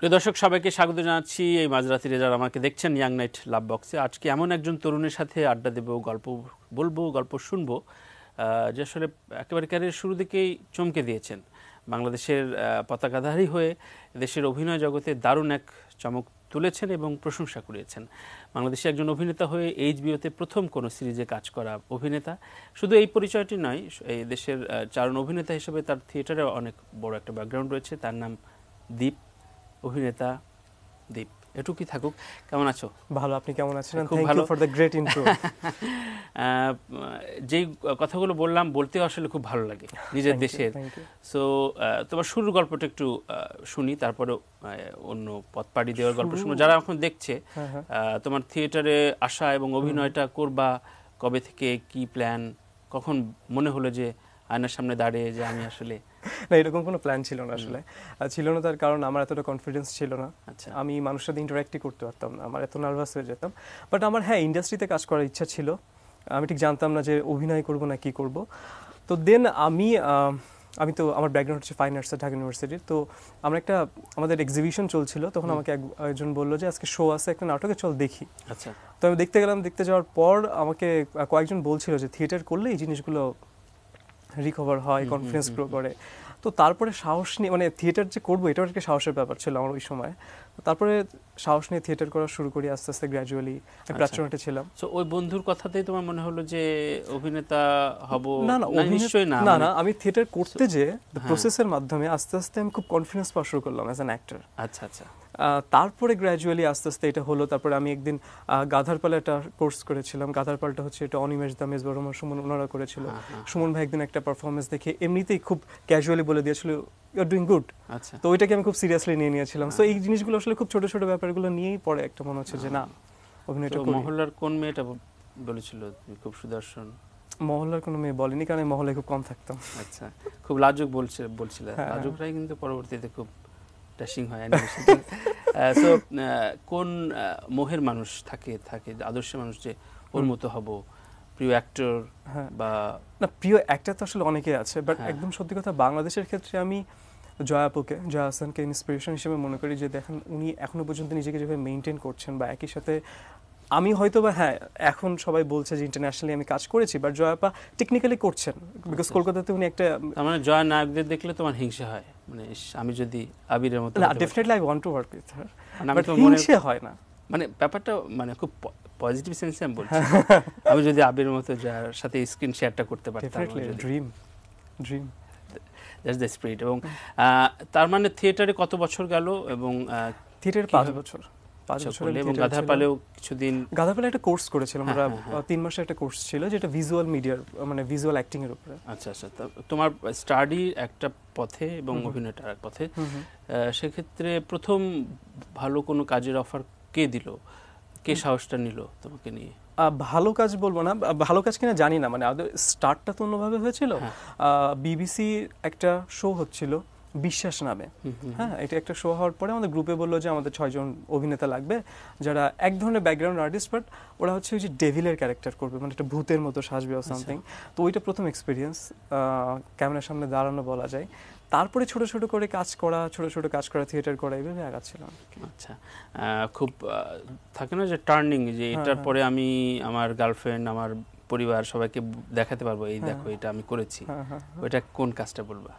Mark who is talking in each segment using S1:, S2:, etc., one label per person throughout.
S1: প্রিয় দর্শক, সবাইকে স্বাগত জানাচ্ছি এই মাঝরাতিরে যারা আমাকে দেখছেন ইয়াং নাইট লাভ বক্সে। আজকে এমন একজন তরুণের সাথে আড্ডা দেব, গল্প বলবো, গল্প শুনবো, যে আসলে একেবারে ক্যারিয়ার শুরু দিকেই চমকে দিয়েছেন। বাংলাদেশের পতাকাধারী হয়ে দেশের অভিনয় জগতে দারুণ এক চমক তুলেছেন এবং প্রশংসা কুড়িয়েছেন। বাংলাদেশে একজন অভিনেতা হয়ে এইচবিওতে প্রথম কোনো সিরিজে কাজ করা অভিনেতা। শুধু এই পরিচয়টি নয়, এই দেশের চারণ অভিনেতা হিসেবে তার থিয়েটারে অনেক বড় একটা ব্যাকগ্রাউন্ড রয়েছে। তার নাম দীপ, অভিনেতা দীপ। এটুকুই থাকুক। কেমন আছো?
S2: ভালো, আপনি কেমন আছেন?
S1: খুব
S2: থ্যাংক
S1: ভালো
S2: you for the great intro.
S1: যেই কথাগুলো বললাম বলতেও আসলে খুব ভালো লাগে নিজের দেশের। সো তোমার শুরুর গল্পটা একটু শুনি, তারপরে অন্য পথ পাড়ি দেওয়ার গল্প শুনো। যারা এখন দেখছে, তোমার থিয়েটারে আসা এবং অভিনয়টা করবা কবে থেকে, কি প্ল্যান, কখন মনে হলো যে আয়নার সামনে দাঁড়িয়ে যে আমি আসলে?
S2: না, এরকম কোনো প্ল্যান ছিল না আসলে। ছিল না তার কারণ আমার এতটা কনফিডেন্স ছিল না।
S1: আচ্ছা,
S2: আমি মানুষের সাথে ইন্টারঅ্যাক্টই করতে পারতাম না, আমার এত নার্ভাস হয়ে যেতাম। বাট আমার ইন্ডাস্ট্রিতে কাজ করার ইচ্ছা ছিল। আমি ঠিক জানতাম না যে অভিনয় করব না কি করব। তো দেন আমি তো আমার ব্যাকগ্রাউন্ড হচ্ছে ফাইন আর্টস, ঢাকা ইউনিভার্সিটির। তো আমাদের এক্সিবিশন চলছিল, তখন আমাকে একজন বললো যে আজকে শো আছে একটা নাটকে, চল দেখি।
S1: আচ্ছা।
S2: তো আমি দেখতে গেলাম। দেখতে যাওয়ার পর আমাকে কয়েকজন বলছিল যে থিয়েটার করলে এই জিনিসগুলো রিকভার হয়, কনফিডেন্স গ্রো করে। তো তারপরে সাহস নিয়ে, মানে থিয়েটার যে করবো এটাও একটা সাহসের ব্যাপার ছিল আমার ওই সময়। তারপরে সাহস নিয়ে থিয়েটার করা শুরু করি আস্তে আস্তে, গ্র্যাজুয়ালি। প্রাচুর্যতে ছিলাম।
S1: সো ওই বন্ধুর কথাতেই তোমার মনে হলো যে অভিনেতা হব?
S2: না,
S1: নিশ্চয়ই না।
S2: না, আমি থিয়েটার করতে যে প্রসেসের মাধ্যমে আস্তে আস্তে আমি খুব কনফিডেন্স পাওয়া শুরু করলাম অ্যাজ অ্যান অ্যাক্টর।
S1: আচ্ছা আচ্ছা।
S2: তারপরে গ্র্যাজুয়ালি আস্তে আস্তে এটা হলো। তারপরে আমি একদিন গাধারপালে একটা কোর্স করেছিলাম। গাধারপালটা হচ্ছে এটা অনিমেষ দা, মেজবা রহমান, সুমন ওনারা করেছিল। সুমন ভাই একদিন একটা পারফরমেন্স দেখে এমনিতেই খুব ক্যাজুয়ালি বলে দিয়েছিল ইউ আর ডুইং গুড।
S1: আচ্ছা।
S2: তো ওইটাকে আমি খুব সিরিয়াসলি নিয়ে নিয়েছিলাম। সো এই জিনিসগুলো আসলে খুব ছোট ছোট ব্যাপারগুলো নিয়েই পরে একটা মনে হচ্ছে যে না, অভিনয়টা করি।
S1: মহল্লার কোন মেয়েটা বলেছিল তুমি খুব সুদর্শন?
S2: মহল্লার কোনো মেয়ে বলেনি, কারণ মহল্লায় খুব কম থাকতাম।
S1: আচ্ছা, খুব লাজুক বলছিল। লাজুকরাই কিন্তু পরবর্তীতে খুব ড্যাশিং হয়। সো কোন মোহের মানুষ থাকে আদর্শ মানুষ যে ওর মতো হব, প্রিয় অ্যাক্টর বা?
S2: না, প্রিয় অ্যাক্টর তো আসলে অনেকেই আছে, বাট একদম সত্যি কথা বাংলাদেশের ক্ষেত্রে আমি জয়া আহসানকে ইন্সপিরেশন হিসেবে মনে করি। যে দেখেন উনি এখনো পর্যন্ত নিজেকে যেভাবে মেনটেন করছেন, বা একই সাথে আমি হয়তো বা এখন সবাই বলছে যে ইন্টারন্যাশনালি আমি কাজ করেছি, বাট জয়াপা টেকনিক্যালি করছেন, বিকজ কলকাতাতে উনি একটা,
S1: মানে জয়া নায়কদের দেখলে তোমার হিংসা হয়, মানে আমি যদি আবিরের মতো?
S2: না, definitely I want to work with her, but হিংসা হয় না।
S1: মানে ব্যাপারটা মানে খুব পজিটিভ সেন্সে আমি বলছি। আমি যদি আবিরের মতো যার সাথে স্ক্রিন শেয়ারটা করতে পারতাম,
S2: ড্রিম
S1: দ্যাটস দ্য স্পিরিট। এবং তার মানে থিয়েটারে কত বছর গেল? এবং
S2: থিয়েটারে 5 বছর।
S1: এবং গাধারপালেও কিছুদিন?
S2: গাধারপালে একটা কোর্স করেছিলাম আমরা, 3 মাসের একটা কোর্স ছিল, যেটা ভিজুয়াল মিডিয়ার, মানে ভিজুয়াল অ্যাক্টিং এর উপরে।
S1: আচ্ছা আচ্ছা। তোমার স্টাডি একটা পথে এবং অভিনয়টা এক পথে। সেক্ষেত্রে প্রথম ভালো কোনো কাজের অফার কে দিল, কে সাহসটা নিল তোমাকে নিয়ে?
S2: ভালো কাজ বলবো না, ভালো কাজ কিনা জানি না, মানে আমাদের স্টার্টটা তো অন্যভাবে হয়েছিল। বিবিসি একটা শো হচ্ছিল বিশ্বাস নামে। এটা একটা শো হওয়ার পরে আমাদের গ্রুপে বললো যে আমাদের 6 জন অভিনেতা লাগবে, যারা এক ধরনের ব্যাকগ্রাউন্ড আর্টিস্ট, বাট ওরা হচ্ছে ওই যে ডেভিলের ক্যারেক্টার করবে, মানে একটা ভূতের মতো সাজবে ও সামথিং। তো ওইটা প্রথম এক্সপিরিয়েন্স, ক্যামেরার সামনে দাঁড়ানো বলা যায়। তারপরে ছোট ছোট করে কাজ করা, থিয়েটার করা, এইভাবে আগাচ্ছিল।
S1: আচ্ছা, খুব থাকে না যে টার্নিং, যে এটার পরে আমি আমার গার্লফ্রেন্ড, আমার পরিবার সবাইকে দেখাতে পারবো, এই দেখো এটা আমি করেছি। ওইটা কোন কাজটা বলবা?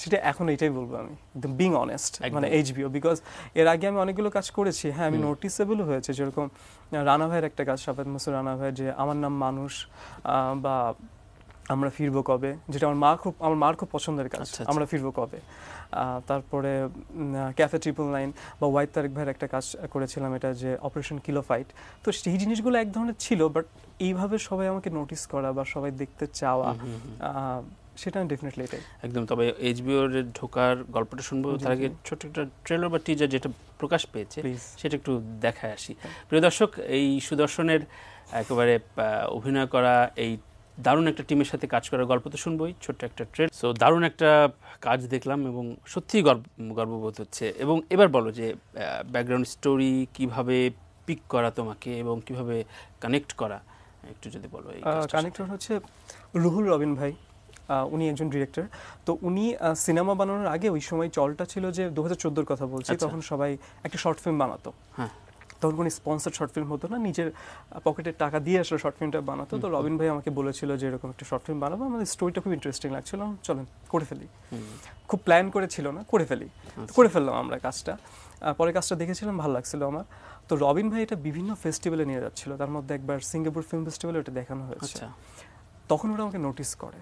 S2: সেটা এখন এটাই বলবো আমি, একদম বিং অনেস্ট, মানে এইচবিও। বিকজ এর আগে আমি অনেকগুলো কাজ করেছি, আমি নোটিসেবলও হয়েছে। যেরকম রানা ভাইয়ের একটা কাজ, শাফাত মাসুদ রানা ভাইয়ের, যে আমার নাম মানুষ, বা আমরা ফিরবো কবে, যেটা আমার মার খুব পছন্দের কাজ, আমরা ফিরবো কবে। তারপরে ক্যাফে 999 বা ওয়াইদ তারেক ভাইয়ের একটা কাজ করেছিলাম, এটা যে অপারেশন কিলো ফাইট। তো সেই জিনিসগুলো এক ধরনের ছিল, বাট এইভাবে সবাই আমাকে নোটিস করা বা সবাই দেখতে চাওয়া, সেটা ডেফিনেটলি এটাই
S1: একদম। তবে এইচবিওর ঢোকার গল্পটা শুনবো, তার আগে ছোট্ট একটা ট্রেলার বা টিজার যেটা প্রকাশ পেয়েছে সেটা একটু দেখায় আসি। প্রিয় দর্শক, এই সুদর্শনের একেবারে অভিনয় করা এই দারুণ একটা টিমের সাথে কাজ করার গল্প তো শুনবোই, ছোট্ট একটা ট্রেলার। সো দারুণ একটা কাজ দেখলাম এবং সত্যিই গর্ববোধ হচ্ছে। এবং এবার বলো যে ব্যাকগ্রাউন্ড স্টোরি কিভাবে পিক করা তোমাকে এবং কিভাবে কানেক্ট করা, একটু যদি বলো। এই
S2: কানেক্টর হচ্ছে রুহুল রবিন ভাই, উনি একজন ডিরেক্টর। তো উনি সিনেমা বানানোর আগে ওই সময় চলটা ছিল যে 2014 কথা বলছি, তখন সবাই একটা শর্ট ফিল্ম বানাতো।
S1: হ্যাঁ,
S2: তখন কোনো স্পন্সার শর্ট ফিল্ম হতো না, নিজের পকেটের টাকা দিয়ে আসলে শর্ট ফিল্মটা বানাতো। তো রবিন ভাই আমাকে বলেছিল যে এরকম একটা শর্ট ফিল্ম বানাবো, আমাদের স্টোরিটা খুব ইন্টারেস্টিং লাগছিল, চলেন করে ফেলি। খুব প্ল্যান করেছিল না, করে ফেলি, করে ফেললাম আমরা কাজটা। পরে কাজটা দেখেছিলাম, ভালো লাগছিল আমার। তো রবিন ভাই এটা বিভিন্ন ফেস্টিভ্যালে নিয়ে যাচ্ছিল, তার মধ্যে একবার সিঙ্গাপুর ফিল্ম ফেস্টিভ্যালে ওটা দেখানো হয়েছে। তখন ওরা আমাকে নোটিস করে,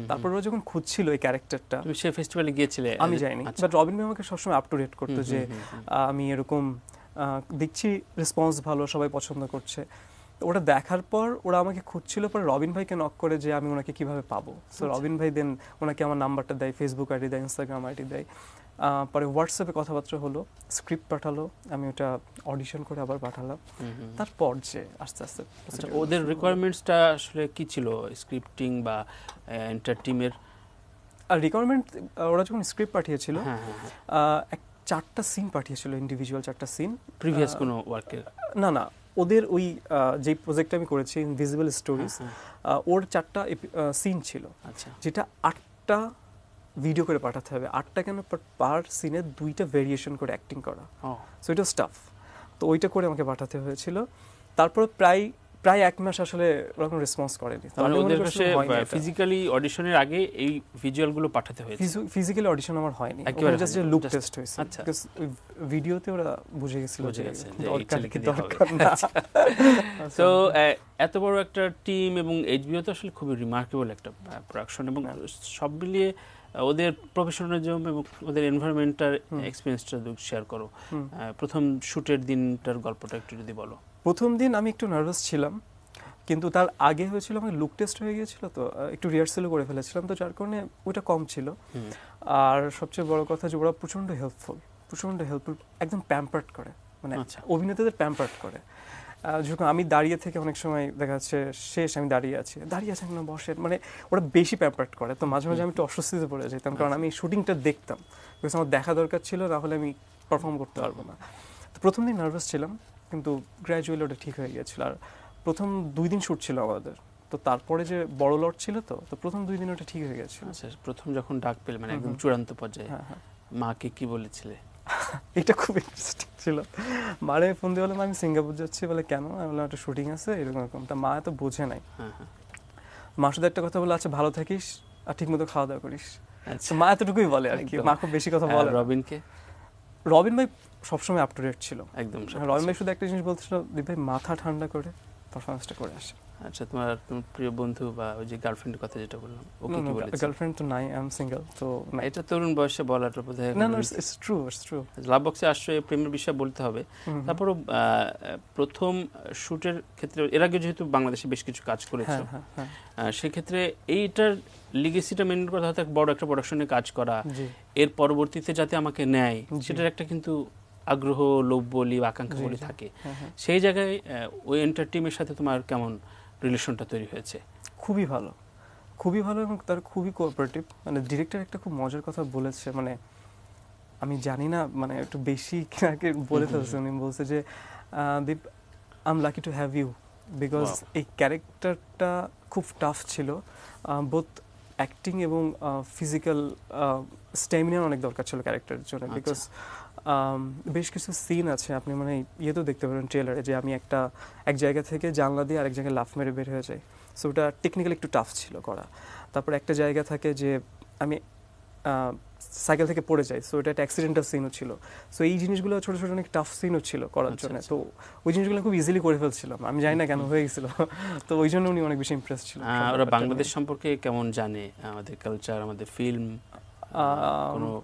S2: তারপর ওরা যখন খুঁজছিল এই ক্যারেক্টারটা।
S1: তুমি সেই ফেস্টিভ্যালে গিয়েছিলে?
S2: আমি যাইনি, বাট রবিন ভাই আমাকে সবসময় আপ টু ডেট করতো যে আমি এরকম দেখছি রেসপন্স ভালো, সবাই পছন্দ করছে। ওটা দেখার পর ওরা আমাকে খুঁজছিল, পরে রবিন ভাইকে নক করে যে আমি ওনাকে কিভাবে পাবো। সো রবিন ভাই দেন ওনাকে আমার নাম্বারটা দেয়, ফেসবুক আইডি দেয়, ইনস্টাগ্রাম আইডি দেয়। পরে হোয়াটসঅ্যাপে কথাবার্তা হলো, স্ক্রিপ্ট পাঠালো, আমি ওটা অডিশন করে আবার পাঠালাম। তারপর যে আস্তে আস্তে
S1: ওদের রিকোয়ারমেন্টসটা আসলে কি ছিল, স্ক্রিপ্টিং বা এন্টার টিমের?
S2: আর রিকোয়ারমেন্ট ওরা যখন স্ক্রিপ্ট পাঠিয়েছিল, 4টা সিন পাঠিয়েছিল, ইন্ডিভিজুয়াল 4টা সিন।
S1: প্রিভিয়াস কোনো ওয়ার্কের?
S2: না, ওদের ওই যে প্রজেক্টটা আমি করেছি ইনভিজিবল স্টোরিজ, ওর 4টা সিন ছিল, যেটা 8টা ভিডিও করে পাঠাতে হবে। 8টা কেন, পার সিনে 2টা ভেরিয়েশন করে অ্যাক্টিং করা। সো এটা স্টাফ, তো ওইটা করে আমাকে পাঠাতে হয়েছিল। তারপর প্রায় 1 মাস আসলে ওরকম রেসপন্স করেনি।
S1: ওদের কাছে ফিজিক্যালি অডিশনের আগে এই ভিজুয়ালগুলো পাঠাতে হয়েছে?
S2: ফিজিক্যালি অডিশন আমার হয়নি, জাস্ট লুক টেস্ট হয়েছে। বিকজ ভিডিওতে ওরা বুঝে গেছিল যে দরকার না।
S1: তো এত বড় একটা টিম এবং এইচবিও তো আসলে খুবই রিমার্কেবল একটা প্রোডাকশন, এবং সব মিলিয়ে ওদের প্রফেশনালিজম এবং ওদের এনভায়রনমেন্টাল এক্সপেরিয়েন্সটা শেয়ার করো। প্রথম শুটের দিনটার গল্পটা একটু যদি বলো।
S2: প্রথম দিন আমি একটু নার্ভাস ছিলাম, কিন্তু তার আগে হয়েছিল আমার লুক টেস্ট হয়ে গিয়েছিল, তো একটু রিহার্সালও করে ফেলেছিলাম, তো যার কারণে ওটা কম ছিল। আর সবচেয়ে বড় কথা যে ওরা প্রচণ্ড হেল্পফুল, একদম প্যাম্পার্ড করে, মানে অভিনেতাদের প্যাম্পার্ড করে। যখন আমি দাঁড়িয়ে থেকে অনেক সময় দেখা যাচ্ছে শেষ, আমি দাঁড়িয়ে আছি না, বসে, মানে ওরা বেশি প্যাম্পার্ড করে। তো মাঝে মাঝে আমি একটু অস্বস্তিতে পড়ে যেতাম, কারণ আমি শুটিংটা দেখতাম, বিকজ আমার দেখা দরকার ছিল, তাহলে আমি পারফর্ম করতে পারবো না। তো প্রথম দিন নার্ভাস ছিলাম, কিন্তু গ্র্যাজুয়ালি ওটা ঠিক হয়ে গিয়েছিল। আর প্রথম 2 দিন শ্যুট ছিল আমাদের, তো তারপরে যে বড় লট ছিল, তো প্রথম 2 দিন ওটা ঠিক হয়ে গেছিল।
S1: প্রথম যখন ডাক পেলে, মানে একদম চূড়ান্ত পর্যায়ে, মাকে কি বলেছিলে?
S2: এটা খুব ইন্টারেস্টিং ছিল। মারে ফোন দিয়ে বললাম আমি সিঙ্গাপুর যাচ্ছি, বলে কেন? আমি বললাম একটা শুটিং আছে এরকম। তা মা এত বোঝে নাই। মার সাথে একটা কথা বলে, আচ্ছা ভালো থাকিস আর ঠিক মতো খাওয়া দাওয়া করিস। মা এতটুকুই বলে আর কি, মা খুব বেশি কথা বলে। রবিন ভাই সবসময় আপ টু ডেট ছিল একদম। রবিন ভাই শুধু একটা জিনিস বলছিল, দীপ ভাই মাথা ঠান্ডা করে পারফরমেন্সটা করে আসে।
S1: আচ্ছা, তোমার প্রিয় বন্ধু বা ওই যে গার্লফ্রেন্ডের কথা যেটা বললাম, ওকে কি বলেছে?
S2: গার্লফ্রেন্ড তো নাই, আই এম সিঙ্গেল। তো
S1: এটা তরুণ বয়সে বলাটা বোধহয়
S2: না, ইটস ট্রু।
S1: লাভ বক্সে আসছে প্রেমের বিষয় বলতে হবে। তারপরও প্রথম শুটের ক্ষেত্রে, এর আগে যেহেতু বাংলাদেশে বেশ কিছু কাজ করেছো, সেক্ষেত্রে এইটার লিগেসিটা মেনটেন করা, হয়তো বড় একটা প্রোডাকশনে কাজ করা, এর পরবর্তীতে যাতে আমাকে নেয়, সেটার একটা কিন্তু আগ্রহ, লোভ বলি, আকাঙ্ক্ষা বলি থাকে। সেই জায়গায় ওই এন্টার টিমের সাথে তোমার কেমন রিলেশনটা তৈরি হয়েছে?
S2: খুবই ভালো এবং তার খুবই কোঅপারেটিভ। মানে ডিরেক্টর একটা খুব মজার কথা বলেছে, মানে আমি জানি না, মানে একটু বেশি বলে ফেলছে। উনি বলছে যে Deep, I am lucky to have you, because এই ক্যারেক্টারটা খুব টাফ ছিল, বোথ অ্যাক্টিং এবং ফিজিক্যাল স্ট্যামিনার অনেক দরকার ছিল ক্যারেক্টারের জন্য। বিকজ বেশ কিছু সিন আছে, আপনি মানে ইয়েতেও দেখতে পারেন ট্রেলারে, যে আমি এক জায়গা থেকে জানলা দিয়ে আরেক জায়গায় লাফ মেরে বের হয়ে যাই। সো ওটা টেকনিক্যালি একটু টাফ ছিল করা। তারপর একটা জায়গা থাকে যে আমি সাইকেল থেকে পড়ে যাই, সো এটা একটা অ্যাক্সিডেন্টাল সিনও ছিল। সো এই জিনিসগুলো ছোট ছোট অনেক টাফ সিনও ছিল করার জন্য। তো ওই জিনিসগুলো খুব ইজিলি করে ফেলছিলাম, আমি জানি না কেন হয়ে গেছিল। তো ওই জন্য উনি অনেক বেশি ইমপ্রেস ছিল।
S1: ওরা বাংলাদেশ সম্পর্কে কেমন জানে, আমাদের কালচার, আমাদের ফিল্ম?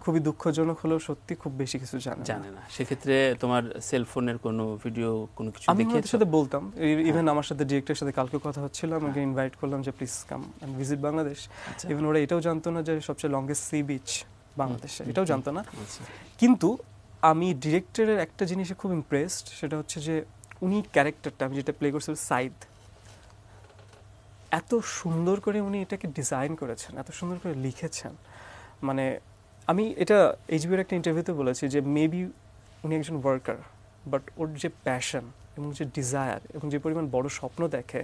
S2: খুবই দুঃখজনক হলেও সত্যি খুব বেশি কিছু জানে না।
S1: সেক্ষেত্রে তোমার সেলফোনের কোনো ভিডিও, কোনো কিছু
S2: আমি ওদের সাথে বলতাম, ইভেন আমার সাথে ডিরেক্টরের সাথে কালকে কথা হচ্ছিল, আমাকে ইনভাইট করলাম যে please come and visit Bangladesh. Even ওরা এটাও জানতো না যে সবচেয়ে লংগেস্ট সি বিচ বাংলাদেশে, এটাও জানতো না। কিন্তু আমি ডিরেক্টরের একটা জিনিসে খুব ইমপ্রেসড, সেটা হচ্ছে যে উনি ক্যারেক্টারটা, আমি যেটা প্লে করছি সাইদ, এত সুন্দর করে উনি এটাকে ডিজাইন করেছেন, এত সুন্দর করে লিখেছেন। মানে আমি এটা এইচবির একটা ইন্টারভিউতে বলেছি যে মেবি উনি একজন ওয়ার্কার, বাট ওর যে প্যাশন এবং যে ডিজায়ার এবং যে পরিমাণ বড় স্বপ্ন দেখে,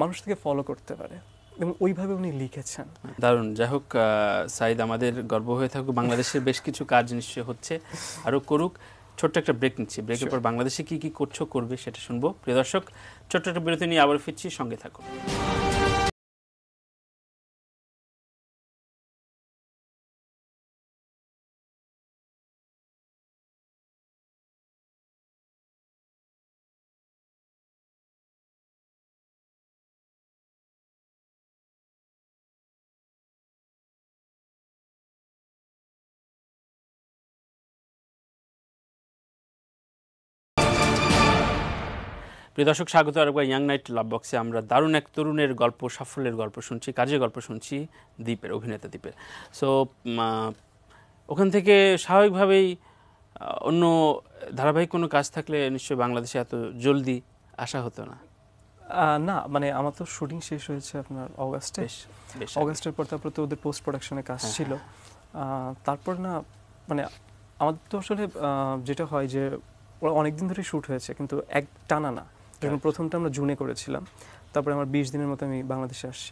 S2: মানুষ থেকে ফলো করতে পারে, এবং ওইভাবে উনি লিখেছেন।
S1: দারুণ। যাই হোক, সাইদ আমাদের গর্ব হয়ে থাকুক, বাংলাদেশের বেশ কিছু কাজ নিশ্চয়ই হচ্ছে, আরও করুক। ছোট্ট একটা ব্রেক নিচ্ছি, ব্রেকের পর বাংলাদেশে কি কি করছো করবে সেটা শুনবো। প্রিয় দর্শক, ছোট্ট একটা বিরতি নিয়ে আবার ফিরছি, সঙ্গে থাকুন। প্রিয় দর্শক, স্বাগত আরেকবার ইয়াং নাইট লাভ বক্সে। আমরা দারুণ এক তরুণের গল্প, সাফল্যের গল্প শুনছি, কাজের গল্প শুনছি, দ্বীপের, অভিনেতা দ্বীপের। সো ওখান থেকে স্বাভাবিকভাবেই অন্য ধারাবাহিক কোনো কাজ থাকলে নিশ্চয়ই বাংলাদেশে এত জলদি আসা হতো না।
S2: না, মানে আমার তো শুটিং শেষ হয়েছে আপনার অগাস্টে। অগাস্টের পর তারপর তো ওদের পোস্ট প্রোডাকশনে কাজ ছিল। তারপর না, মানে আমাদের তো আসলে যেটা হয় যে ওরা অনেকদিন ধরে শ্যুট হয়েছে, কিন্তু এক টানা না। যেমন প্রথমটা আমরা জুনে করেছিলাম, তারপরে আমার 20 দিনের মতো আমি বাংলাদেশে আসছি,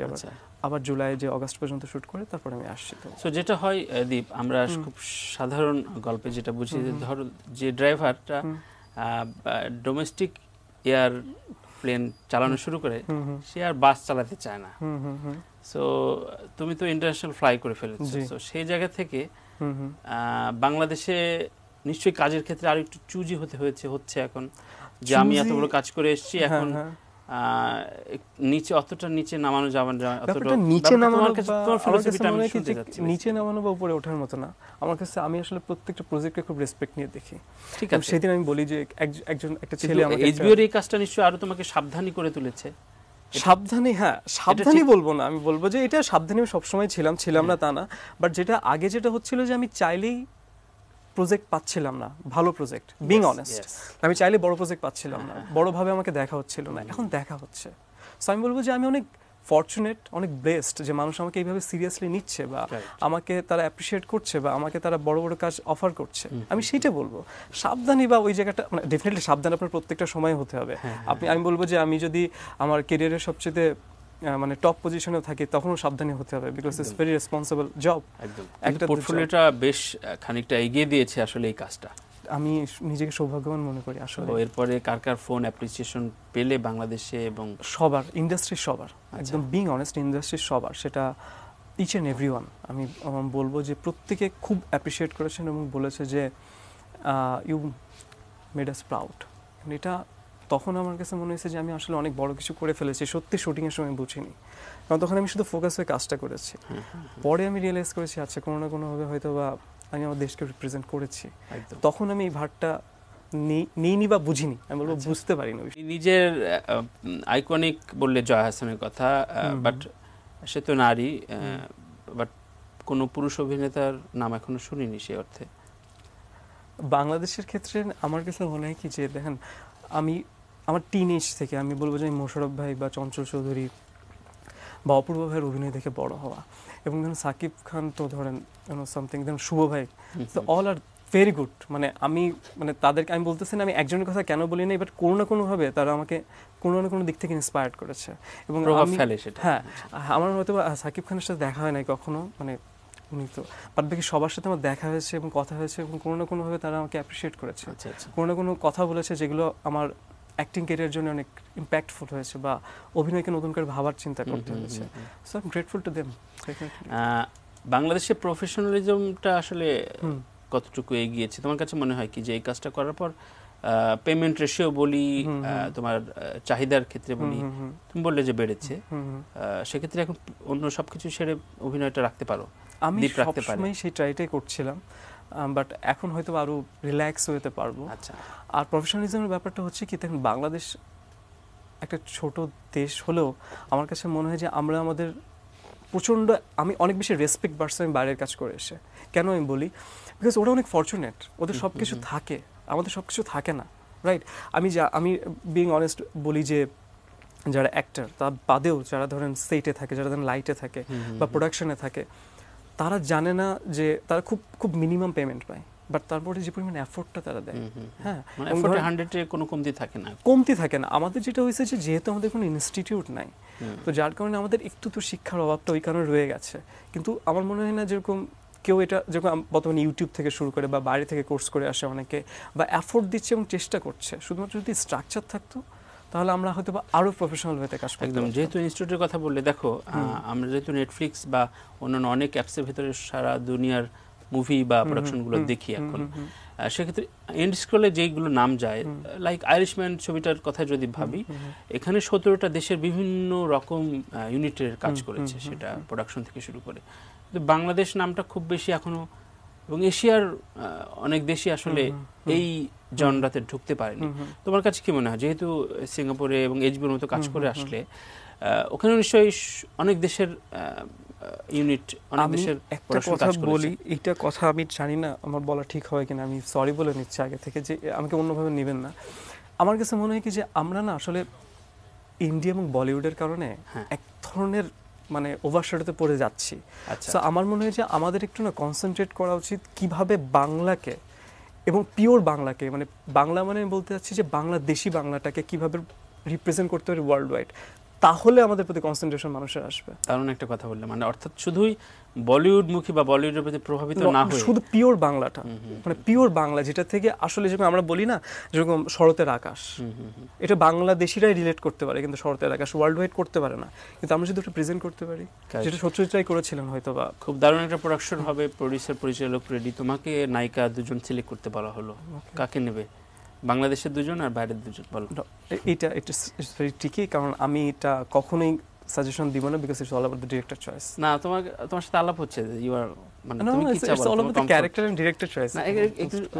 S2: আবার জুলাই যে অগাস্ট পর্যন্ত শ্যুট করে তারপরে আমি আসছি। তো
S1: সো যেটা হয় দীপ, আমরা খুব সাধারণ গল্পে যেটা বুঝি, ধরো যে ড্রাইভারটা ডোমেস্টিক এয়ার প্লেন চালানো শুরু করে, সে আর বাস চালাতে চায় না। সো তুমি তো ইন্টারন্যাশনাল ফ্লাই করে ফেলেছো, তো সেই জায়গা থেকে বাংলাদেশে নিশ্চয়ই কাজের ক্ষেত্রে আরো একটু চুজি হচ্ছে এখন, যে আমি এত বড় কাজ করে এসেছি, এখন নিচে অতটা নিচে নামানো যাবে না।
S2: নিচে নামানো বা উপরে ওঠার মতো না আমার কাছে। আমি আসলে প্রত্যেকটা প্রজেক্টে খুব রেসপেক্ট নিয়ে দেখি। ঠিক আছে, সেদিন আমি বলি যে একটা ছেলে আমাকে,
S1: এইচবিওর এই কাজটা নিশ্চয়ই আরো তোমাকে সাবধানী করে তুলেছে।
S2: সাবধানী, হ্যাঁ সাবধানী বলবো না, আমি বলবো যে এটা সাবধানী আমি সবসময় ছিলাম না তা না। বাট যেটা আগে যেটা হচ্ছিল যে আমি চাইলেই প্রজেক্ট পাচ্ছিলাম না, ভালো প্রজেক্ট, বিং অনেস্ট। আমি চাইলে বড় প্রজেক্ট পাচ্ছিলাম না, বড়ভাবে আমাকে দেখা হচ্ছিল না, এখন দেখা হচ্ছে। সো আমি বলবো যে আমি অনেক ফরচুনেট, অনেক ব্লেসড যে মানুষ আমাকে এইভাবে সিরিয়াসলি নিচ্ছে, বা আমাকে তারা অ্যাপ্রিশিয়েট করছে, বা আমাকে তারা বড় বড় কাজ অফার করছে। আমি সেইটা বলবো। সাবধানী বা ওই জায়গাটা, মানে ডেফিনেটলি সাবধান আপনার প্রত্যেকটা সময় হতে হবে। আমি বলবো যে আমি যদি আমার ক্যারিয়ারের সবচেয়ে মানে টপ পজিশনেও থাকি, তখনও সাবধানী হতে হবে, because it's very responsible job.
S1: একটা পোর্টফোলিওটা বেশ খানিকটা এগিয়ে দিয়েছে আসলে এই কাজটা।
S2: আমি নিজেকে সৌভাগ্যবান মনে করি আসলে।
S1: এরপরে কার ফোন অ্যাপ্রিসিয়েশন পেলে বাংলাদেশে, এবং
S2: সবার, ইন্ডাস্ট্রির সবার, একদম বিং অনেস্ট, ইন্ডাস্ট্রির সবার, সেটা ইচ অ্যান্ড এভরিওয়ান। আমি বলবো যে প্রত্যেকে খুব অ্যাপ্রিসিয়েট করেছেন এবং বলেছে যে ইউ মেড আস প্রাউড। এটা তখন আমার কাছে মনে হয়েছে যে আমি আসলে অনেক বড় কিছু করে ফেলেছি, সত্যি শুটিংয়ের সময় বুঝিনি, কারণ তখন আমি শুধু ফোকাস হয়ে কাজটা করেছি। পরে আমি রিয়েলাইজ করেছি, আচ্ছা কোনো না কোনোভাবে হয়তো বা আমি আমার দেশকে রিপ্রেজেন্ট করেছি। তখন আমি এই ভারটা নেইনি বা বুঝিনি, আমি বলবো বুঝতে পারিনি।
S1: নিজের আইকনিক বললে জয়া হাসানের কথা, বাট সে তো নারী, বাট কোনো পুরুষ অভিনেতার নাম এখনো শুনিনি সে অর্থে।
S2: বাংলাদেশের ক্ষেত্রে আমার কাছে মনে হয় কি যে, দেখেন আমি আমার টিনেজ থেকে আমি বলবো যে মোশাররফ ভাই বা চঞ্চল চৌধুরী বা অপূর্ব ভাইয়ের অভিনয় দেখে বড় হওয়া, এবং ধরেন সাকিব খান তো ধরেন সামথিং, ধরেন শুভ ভাই, তো অল আর ভেরি গুড। মানে আমি তাদেরকে আমি বলতেছি না আমি একজনের কথা কেন বলি না, বাট কোনো না কোনোভাবে তারা আমাকে কোনো না কোনো দিক থেকে ইন্সপায়ার্ড করেছে, এবং হ্যাঁ আমার হয়তো সাকিব খানের সাথে দেখা হয় নাই কখনো, মানে উনি তো বাদ বাকি সবার সাথে আমার দেখা হয়েছে এবং কথা হয়েছে, এবং কোনো না কোনোভাবে তারা আমাকে অ্যাপ্রিসিয়েট করেছে, কোনো না কোনো কথা বলেছে যেগুলো আমার অ্যাক্টিং ক্যারিয়ার জন্য অনেক ইম্প্যাক্টফুল হয়েছে, বা অভিনয়কে নতুন করে ভাবার চিন্তা করতে হয়েছে। So I am grateful to them.
S1: বাংলাদেশে প্রফেশনালিজমটা আসলে কতটুকু এগিয়েছে তোমার কাছে মনে হয় কি, যে এই কাজটা করার পর পেমেন্ট রেশিও বলি, তোমার চাহিদার ক্ষেত্রে বলি, তুমি বললে যে বেড়েছে, সেক্ষেত্রে এখন অন্য সবকিছু সেরে অভিনয়টা রাখতে পারো?
S2: আমি সবসময় সেই ট্রাইটাই করছিলাম, বাট এখন হয়তো আরো রিল্যাক্স হতে পারবো।
S1: আচ্ছা,
S2: আর প্রফেশনালিজমের ব্যাপারটা হচ্ছে কি, দেখুন বাংলাদেশ একটা ছোট দেশ হলেও আমার কাছে মনে হয় যে আমরা আমাদের প্রচণ্ড, আমি অনেক বেশি রেসপেক্ট বাড়ছে আমি বাইরের কাজ করে এসে। কেন আমি বলি, বিকজ ওরা অনেক ফরচুনেট, ওদের সব কিছু থাকে, আমাদের সব কিছু থাকে না, রাইট? আমি বিং অনেস্ট বলি যে যারা অ্যাক্টর, তার বাদেও যারা ধরেন সেটে থাকে, যারা ধরেন লাইটে থাকে বা প্রোডাকশনে থাকে, তারা জানে না যে তারা খুব খুব মিনিমাম পেমেন্ট পায়, বাট তারপরে যে পরিমাণ এফোর্টটা তারা দেয়, হ্যাঁ,
S1: মানে এফোর্টে 100 এ কোনো কমতি থাকে না।
S2: কমতি থাকে না। আমাদের যেটা হয়েছে যে যেহেতু আমাদের কোনো ইনস্টিটিউট নাই, তো যার কারণে আমাদের একটু তো শিক্ষার অভাবটা ওই কারণে রয়ে গেছে। কিন্তু আমার মনে হয় না যেরকম কেউ এটা যেরকম বর্তমানে ইউটিউব থেকে শুরু করে বা বাইরে থেকে কোর্স করে আসে অনেকে, বা এফোর্ট দিচ্ছে এবং চেষ্টা করছে, শুধুমাত্র যদি স্ট্রাকচার থাকতো তাহলে আমরা হয়তো বা আরো প্রফেশনাল ওয়েতে কাজ করতে
S1: একদম। যেহেতু ইনস্টিটিউটের কথা বললে, দেখো আমরা যেহেতু নেটফ্লিক্স বা অন্যান্য অনেক অ্যাপসের ভিতরে সারা দুনিয়ার মুভি বা প্রোডাকশনগুলো দেখি এখন, সেক্ষেত্রে এন্ড স্ক্রলে যেইগুলো নাম যায়, লাইক আইরিশম্যান ছবিটার কথা যদি ভাবি, এখানে 17টা দেশের বিভিন্ন রকম ইউনিটের কাজ করেছে, সেটা প্রোডাকশন থেকে শুরু করে। কিন্তু বাংলাদেশ নামটা খুব বেশি এখনো, এবং এশিয়ার অনেক দেশই আসলে এই জনরাতে ঢুকতে পারেনি। তোমার কাছে কি মনে হয়, যেহেতু সিঙ্গাপুরে এবং এইচবির মতো কাজ করে আসলে, ওখানে নিশ্চয়ই অনেক দেশের ইউনিট, অনেক দেশের
S2: একটা কথা বলি, এইটা কথা আমি জানি না আমার বলা ঠিক হয় কিনা, আমি সরি বলে নিচ্ছি আগে থেকে, যে আমাকে অন্যভাবে নেবেন না। আমার কাছে মনে হয় কি যে আমরা না আসলে ইন্ডিয়া এবং বলিউডের কারণে এক ধরনের মানে ওভারশ্যাডোতে পড়ে যাচ্ছি। সো আমার মনে হয় যে আমাদের একটু না কনসেন্ট্রেট করা উচিত কিভাবে বাংলাকে এবং পিওর বাংলাকে, মানে বাংলা মানে বলতে চাচ্ছি যে বাংলাদেশি বাংলাটাকে কিভাবে রিপ্রেজেন্ট করতে পারি ওয়ার্ল্ড ওয়াইড, তাহলে আমাদের প্রতি কনসেন্ট্রেশন মানুষের আসবে।
S1: দারুণ একটা কথা বললে, মানে অর্থাৎ শুধুই বলিউডমুখী বা বলিউডের প্রতি প্রভাবিত না হয়ে
S2: শুধু পিওর বাংলাটা, মানে পিওর বাংলা, যেটা থেকে আসলে যেরকম আমরা বলি না, যেরকম শরতের আকাশ, এটা বাংলাদেশিরাই রিলেট করতে পারে, কিন্তু শরতের আকাশ ওয়ার্ল্ড ওয়াইড করতে পারে না। কিন্তু আমরা যদি ওটা প্রেজেন্ট করতে পারি, যেটা সত্যজিৎ রায় করেছিলেন হয়তো বা,
S1: খুব দারুণ একটা প্রোডাকশন হবে, প্রোডিউসার পরিচালক রেডি, তোমাকে নায়িকা দুজন সিলেক্ট করতে বলা হলো, কাকে নেবে? বাংলাদেশের দুজন আর বাইরের দুজন, বলো।
S2: এটা ভেরি ট্রিকি, কারণ আমি এটা কখনোই সাজেশন দিব না, because it's all about the director choice.
S1: না, তোমার সাথে আলাপ হচ্ছে, ইউ আর, মানে তুমি কি চাও,
S2: it's all about the character and director choice.
S1: না,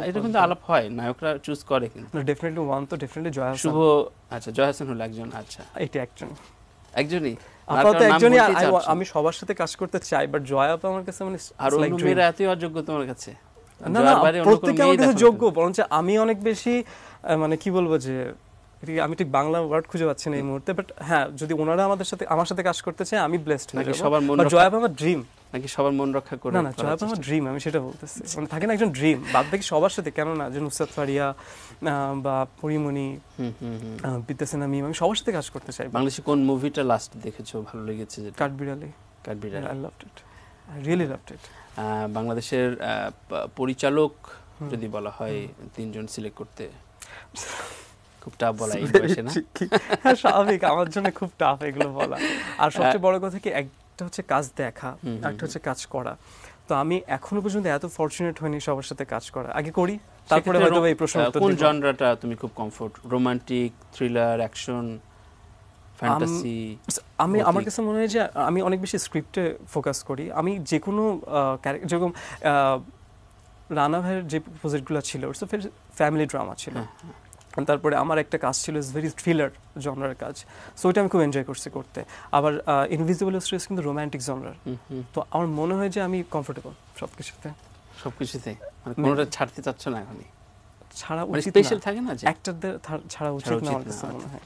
S1: এটা কিন্তু আলাপ হয়, নায়করা চুজ করে কিন্তু।
S2: ডেফিনেটলি ওয়ান তো ডেফিনেটলি জয় হাসান।
S1: শুভ, আচ্ছা, জয় হাসান হলো একজন। আচ্ছা,
S2: এটা
S1: একজনই,
S2: আপাতত একজনই। আমি সবার সাথে কাজ করতে চাই, বাট জয় আপা আমার কাছে মানে
S1: আর অন্য মেয়েরা এতই অযোগ্য তোমার কাছে?
S2: না না, প্রত্যেকে আমার কাছে যোগ্য, বরঞ্চ আমি অনেক বেশি মানে কি বলবো যে, আমি ঠিক বাংলা ওয়ার্ড খুঁজে পাচ্ছি না এই মুহূর্তে, বাট হ্যাঁ, যদি ওনারা আমার সাথে কাজ করতে চায়, আমি ব্লেসড হয়ে যাব।
S1: সবার মন,
S2: জয় আপা আমার ড্রিম,
S1: নাকি সবার মন রক্ষা করে?
S2: না না, জয় আপা আমার ড্রিম, আমি সেটা বলতেছি। মানে থাকে না একজন ড্রিম, বাদ বাকি সবার সাথে, কেন না, যে নুসরাত ফারিয়া বা পরিমণি, বিদ্যাসেনা মিম, আমি সবার সাথে কাজ করতে চাই।
S1: বাংলাদেশে কোন মুভিটা লাস্ট দেখেছো ভালো লেগেছে?
S2: কাঠবিড়ালি।
S1: কাঠবিড়ালি,
S2: I loved it, I really loved it.
S1: বাংলাদেশের পরিচালক যদি বলা হয়, তিনজন সিলেক্ট করতে খুব টাফ বলা, এই বয়সে না?
S2: হ্যাঁ, স্বাভাবিক, আমার জন্য খুব টাফ এগুলো বলা। আর সবচেয়ে বড় কথা কি, একটা হচ্ছে কাজ দেখা, একটা হচ্ছে কাজ করা। তো আমি এখনো পর্যন্ত এত ফরচুনেট হইনি সবার সাথে কাজ করা। আগে করি, তারপরে হয়তো এই প্রশ্ন উত্তর
S1: কোন
S2: দিব।
S1: জনরাটা তুমি খুব comfort? Romantic, thriller, action, fantasy?
S2: আমার কাছে মনে হয় যে আমি অনেক বেশি স্ক্রিপ্টে ফোকাস করি। আমি যে কোনো যেরকম রানা ভাইয়ের যে প্রজেক্টগুলো ছিল, ওটস ফ্যামিলি ড্রামা ছিল। তারপরে আমার একটা কাজ ছিল ভেরি থ্রিলার জনরার কাজ, সো ওইটা আমি খুব এনজয় করছি করতে। আবার ইনভিজিবল স্ট্রেস কিন্তু রোম্যান্টিক জনরার। তো আমার মনে হয় যে আমি কমফোর্টেবল সবকিছুতে।
S1: মানে কোনোটা ছাড়তে চাচ্ছ না এখনই?
S2: ছাড়া উচিত
S1: স্পেশাল থাকে না যে
S2: অ্যাক্টরদের ছাড়া উচিত না, আমার কাছে মনে হয়।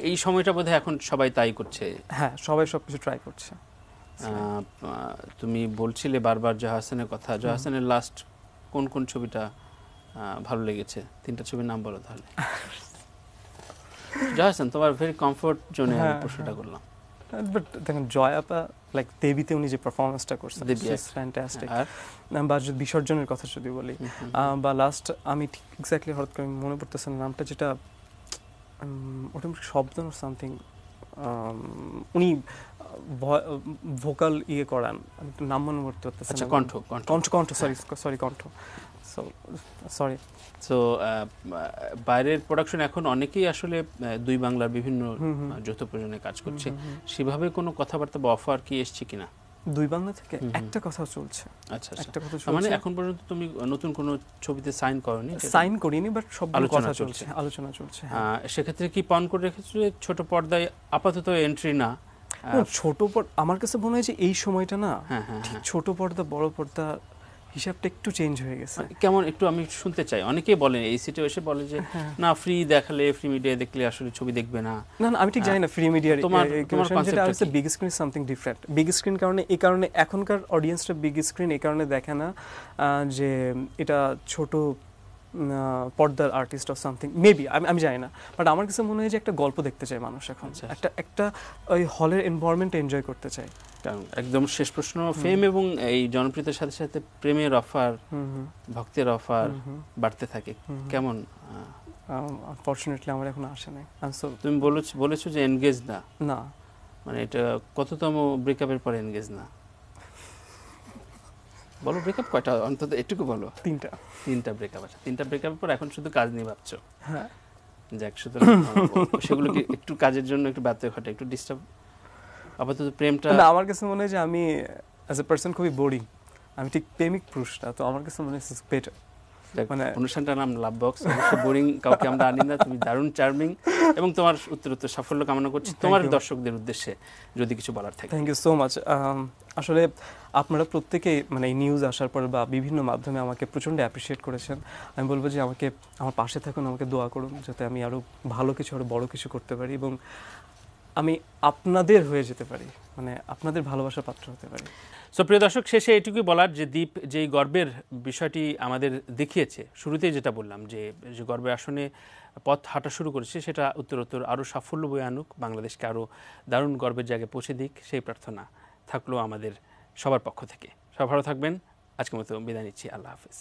S1: এই সময়টা বোধহয় এখন সবাই তাই করছে।
S2: হ্যাঁ, সবাই সবকিছু ট্রাই করছে।
S1: তুমি বলছিলে বারবার জয় হাসানের কথা, জয় হাসানের লাস্ট কোন কোন ছবিটা ভালো লেগেছে? 3টা ছবির নাম বলো তাহলে। জয় হাসান তোমার ভেরি কমফোর্ট জোনে আমি প্রশ্নটা করলাম।
S2: বাট দেখেন, জয় আপা লাইক দেবীতে উনি যে পারফরমেন্সটা করছেন, ইটস ফ্যান্টাস্টিক। বা যদি বিসর্জনের কথা যদি বলি, বা লাস্ট আমি ঠিক এক্স্যাক্টলি হঠাৎ করে মনে পড়তেছে না নামটা, যেটা ওটা শব্দ সামথিং, উনি ভোকাল ইয়ে করান, আমি নাম মনে করতে পারতেছি না। কণ্ঠ, সরি কণ্ঠ, সরি।
S1: সো বাইরের প্রোডাকশন এখন অনেকেই আসলে দুই বাংলার বিভিন্ন যৌথ প্রযোজনায় কাজ করছে, সেভাবে কোনো কথাবার্তা বা অফার কি এসছে কিনা?
S2: দুই বাংলা থেকে একটা কথা চলছে।
S1: আচ্ছা, একটা কথা চলছে, মানে এখন পর্যন্ত তুমি নতুন কোনো ছবিতে সাইন করনি?
S2: সাইন করিনি, বাট সব কথা চলছে, আলোচনা চলছে।
S1: সেক্ষেত্রে কি পণ করে রেখেছো ছোট পর্দায় আপাতত এন্ট্রি না?
S2: ছোট আমার কাছে মনে হয় যে এই সময়টা না, ছোট পর্দা বড় পর্দা হিসাবটা একটু চেঞ্জ হয়ে গেছে।
S1: কেমন একটু আমি শুনতে চাই। অনেকেই বলেন এই সিটে এসে বলে যে না ফ্রি দেখালে, ফ্রি মিডিয়া দেখলে আসলে ছবি দেখবে না।
S2: না আমি ঠিক জানি না ফ্রি মিডিয়ার
S1: তোমার
S2: যেটা হচ্ছে big screen something different. Big screen এই কারণে এখনকার অডিয়েন্সটা বিগ স্ক্রিন এই কারণে দেখে না যে এটা ছোট পর্দার আর্টিস্ট অফ সামথিং, মেবি আমি জানি না, বাট আমার কাছে মনে হয় যে একটা গল্প দেখতে চায় মানুষ এখন, একটা ওই হলের এনভায়রনমেন্ট এনজয় করতে চায়।
S1: একদম শেষ প্রশ্ন, ফেম এবং এই জনপ্রিয়তার সাথে সাথে প্রেমের অফার, ভক্তের অফার বাড়তে থাকে, কেমন?
S2: আনফরচুনেটলি আমার এখন আসে নাই।
S1: তুমি বলেছো যে এনগেজ না,
S2: না
S1: মানে এটা কততম ব্রেকআপের পর এনগেজ না? বলো ব্রেকআপ কয়টা অন্তত এটুকু বলো। তিনটা ব্রেকআপ আছে। তিনটা ব্রেকআপের পর এখন শুধু কাজ নিয়ে ভাবছো?
S2: হ্যাঁ।
S1: যাক, সুতরাং সেগুলো কি একটু কাজের জন্য একটু ব্যত্যয় ঘটে, একটু ডিস্টার্ব? আপাতত প্রেমটা
S2: না, আমার কাছে মনে হয় যে আমি অ্যাজ এ পার্সন খুবই বোরিং, আমি ঠিক প্রেমিক পুরুষ না, তো আমার কাছে মনে হয় বেটার।
S1: মানে অনুষ্ঠানটার নাম লাভ বক্স, অবশ্যই বোরিং কাউকে আমরা আনি না। তুমি দারুণ চার্মিং এবং তোমার উত্তরোত্তর সাফল্য কামনা করছি। তোমার দর্শকদের উদ্দেশ্যে যদি কিছু বলার থাকে।
S2: Thank you so much. আসলে আপনারা প্রত্যেকেই মানে এই নিউজ আসার পর বা বিভিন্ন মাধ্যমে আমাকে প্রচণ্ড অ্যাপ্রিসিয়েট করেছেন। আমি বলবো যে আমার পাশে থাকুন, আমাকে দোয়া করুন যাতে আমি আরও ভালো কিছু, আরও বড় কিছু করতে পারি এবং আমি আপনাদের হয়ে যেতে পারি, মানে আপনাদের ভালোবাসার পাত্র হতে পারি।
S1: সো প্রিয় দর্শক, শেষে এটুকুই বলার যে দীপ যেই গর্বের বিষয়টি আমাদের দেখিয়েছে, শুরুতেই যেটা বললাম যে গর্বের আসনে পথ হাঁটা শুরু করেছে, সেটা উত্তরোত্তর আরও সাফল্য বয়ে আনুক, বাংলাদেশকে আরও দারুণ গর্বের জায়গায় পৌঁছে দিক, সেই প্রার্থনা থাকলো আমাদের সবার পক্ষ থেকে। সবাই ভালো থাকবেন। আজকের মতো বিদায় নিচ্ছি। আল্লাহ হাফেজ।